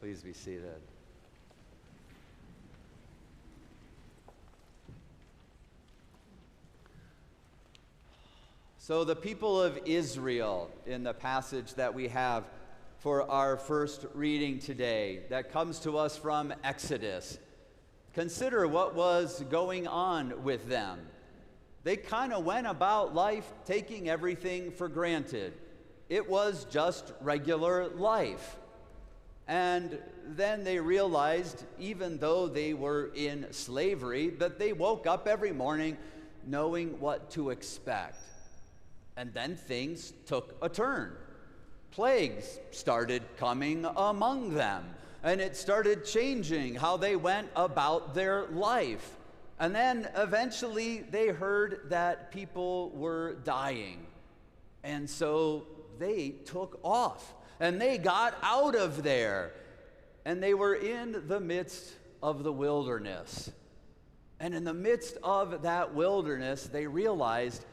Please be seated. So the people of Israel, in the passage that we have for our first reading today, that comes to us from Exodus, consider what was going on with them. They kind of went about life taking everything for granted. It was just regular life. And then they realized, even though they were in slavery, that they woke up every morning knowing what to expect. And then things took a turn. Plagues started coming among them, and it started changing how they went about their life. And then eventually they heard that people were dying. And so they took off, and they got out of there. And they were in the midst of the wilderness. And in the midst of that wilderness, they realized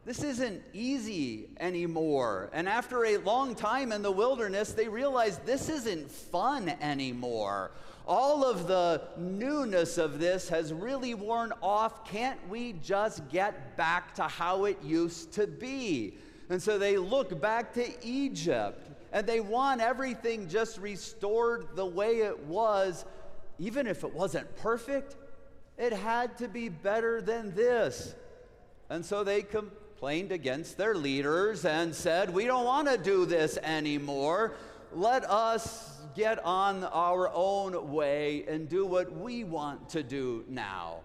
this isn't easy anymore. And after a long time in the wilderness, they realized this isn't fun anymore. All of the newness of this has really worn off. Can't we just get back to how it used to be? And so they look back to Egypt, and they want everything just restored the way it was. Even if it wasn't perfect, it had to be better than this. And so they complained against their leaders and said, we don't want to do this anymore. Let us get on our own way and do what we want to do now.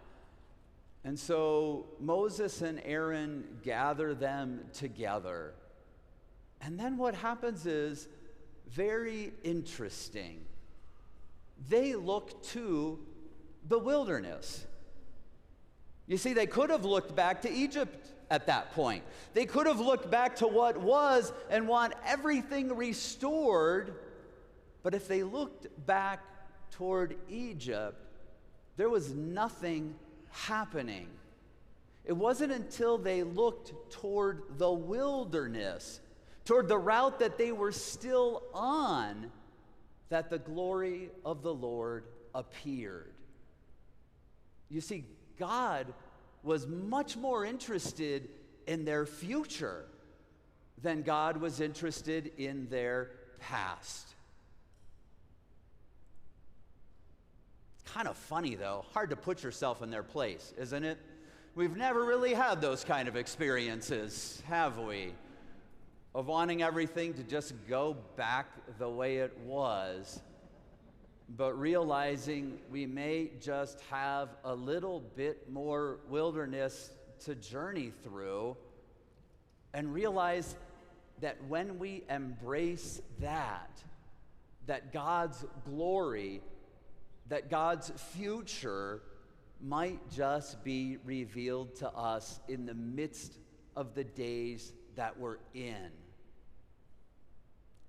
And so Moses and Aaron gather them together. And then what happens is very interesting. They look to the wilderness. You see, they could have looked back to Egypt at that point. They could have looked back to what was and want everything restored. But if they looked back toward Egypt, there was nothing happening. It wasn't until they looked toward the wilderness, toward the route that they were still on, that the glory of the Lord appeared. You see, God was much more interested in their future than God was interested in their past. It's kind of funny, though. Hard to put yourself in their place, isn't it? We've never really had those kind of experiences, have we? Of wanting everything to just go back the way it was, but realizing we may just have a little bit more wilderness to journey through, and realize that when we embrace that God's glory, that God's future might just be revealed to us in the midst of the days that we're in.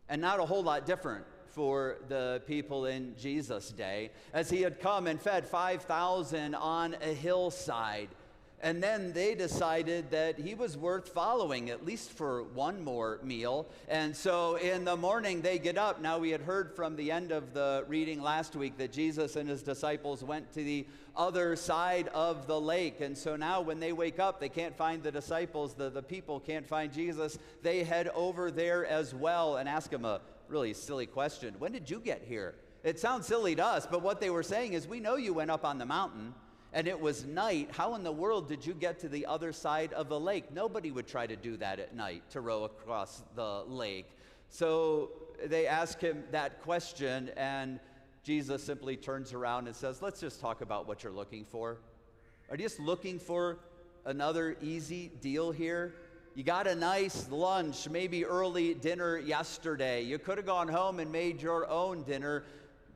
And not a whole lot different for the people in Jesus' day, as he had come and fed 5,000 on a hillside. And then they decided that he was worth following, at least for one more meal. And so in the morning they get up. Now, we had heard from the end of the reading last week that Jesus and his disciples went to the other side of the lake. And so now when they wake up, they can't find the disciples. The people can't find Jesus. They head over there as well and ask him a really silly question. When did you get here? It sounds silly to us, but what they were saying is, we know you went up on the mountain and it was night. How in the world did you get to the other side of the lake? Nobody would try to do that at night, to row across the lake. So they ask him that question, and Jesus simply turns around and says, let's just talk about what you're looking for. Are you just looking for another easy deal here? You got a nice lunch, maybe early dinner yesterday. You could have gone home and made your own dinner,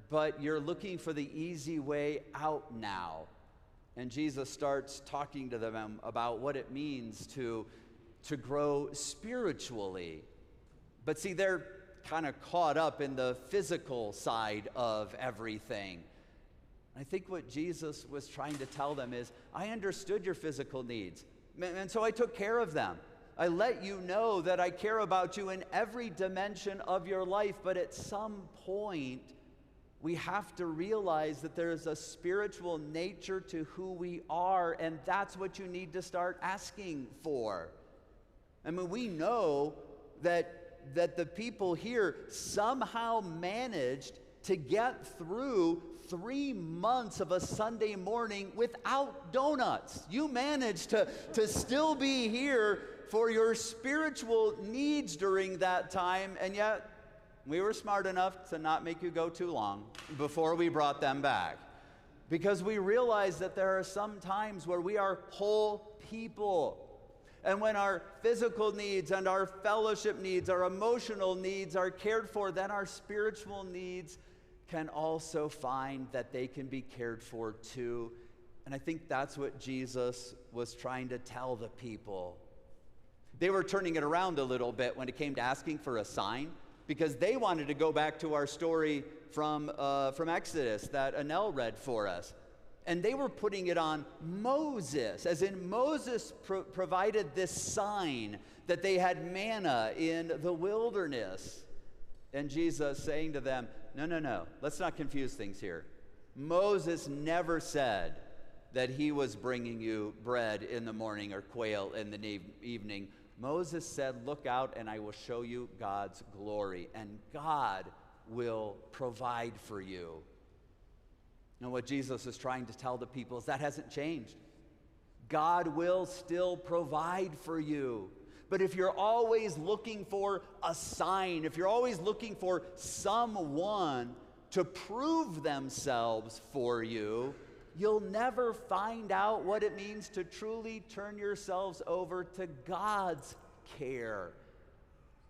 but you're looking for the easy way out now. And Jesus starts talking to them about what it means to grow spiritually. But see, they're kind of caught up in the physical side of everything. I think what Jesus was trying to tell them is, I understood your physical needs, and so I took care of them. I let you know that I care about you in every dimension of your life, but at some point, we have to realize that there is a spiritual nature to who we are, and that's what you need to start asking for. I mean, we know that the people here somehow managed to get through 3 months of a Sunday morning without donuts. You managed to still be here for your spiritual needs during that time, and yet we were smart enough to not make you go too long before we brought them back. Because we realize that there are some times where we are whole people. And when our physical needs and our fellowship needs, our emotional needs are cared for, then our spiritual needs can also find that they can be cared for too. And I think that's what Jesus was trying to tell the people. They were turning it around a little bit when it came to asking for a sign, because they wanted to go back to our story from Exodus that Anel read for us. And they were putting it on Moses, as in Moses provided this sign that they had manna in the wilderness. And Jesus saying to them, no, let's not confuse things here. Moses never said that he was bringing you bread in the morning or quail in the evening. Moses said, look out and I will show you God's glory, and God will provide for you. And what Jesus is trying to tell the people is that hasn't changed. God will still provide for you. But if you're always looking for a sign, if you're always looking for someone to prove themselves for you, you'll never find out what it means to truly turn yourselves over to God's care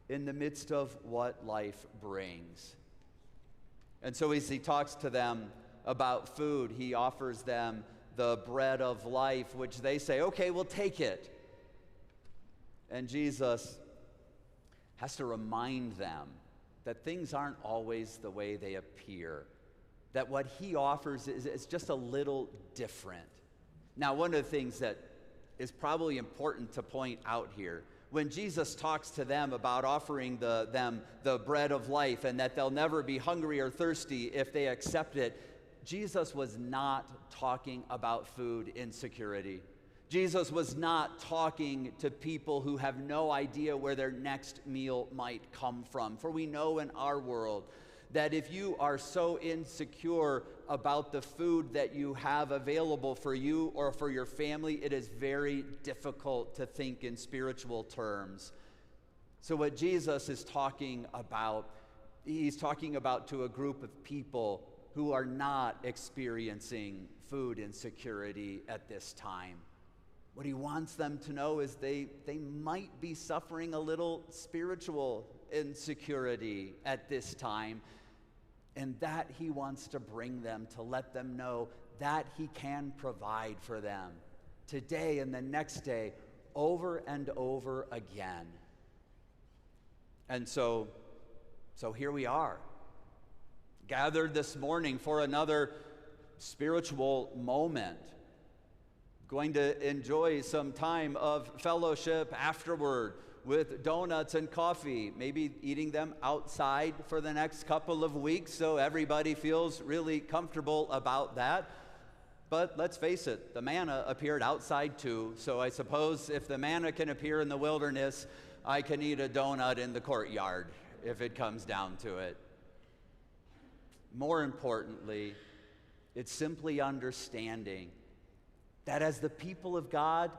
in the midst of what life brings. And so as he talks to them about food, he offers them the bread of life, which they say, okay, we'll take it. And Jesus has to remind them that things aren't always the way they appear, that what he offers is just a little different. Now, one of the things that is probably important to point out here, when Jesus talks to them about offering them the bread of life and that they'll never be hungry or thirsty if they accept it, Jesus was not talking about food insecurity. Jesus was not talking to people who have no idea where their next meal might come from. For we know in our world that if you are so insecure about the food that you have available for you or for your family, it is very difficult to think in spiritual terms. So what Jesus is talking about, he's talking about to a group of people who are not experiencing food insecurity at this time. What he wants them to know is they might be suffering a little spiritual insecurity at this time, and that he wants to bring them to let them know that he can provide for them today and the next day, over and over again. And so here we are, gathered this morning for another spiritual moment, going to enjoy some time of fellowship afterward with donuts and coffee, maybe eating them outside for the next couple of weeks so everybody feels really comfortable about that. But let's face it, the manna appeared outside too, so I suppose if the manna can appear in the wilderness, I can eat a donut in the courtyard if it comes down to it. More importantly, it's simply understanding that as the people of God,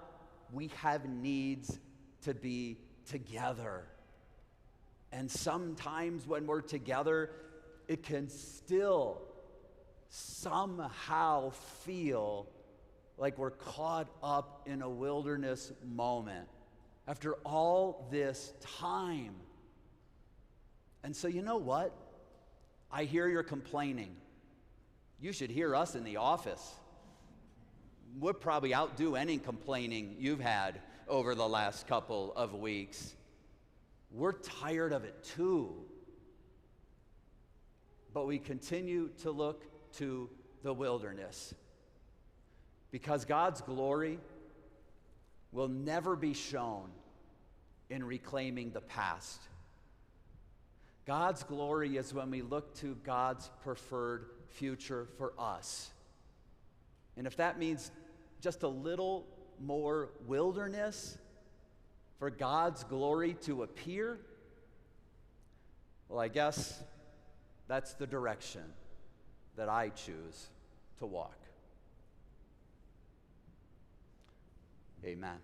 we have needs to be together. And sometimes when we're together, it can still somehow feel like we're caught up in a wilderness moment after all this time. And so you know what? I hear you're complaining. You should hear us in the office. We'll probably outdo any complaining you've had over the last couple of weeks. We're tired of it too. But we continue to look to the wilderness because God's glory will never be shown in reclaiming the past. God's glory is when we look to God's preferred future for us. And if that means just a little more wilderness for God's glory to appear, well, I guess that's the direction that I choose to walk. Amen.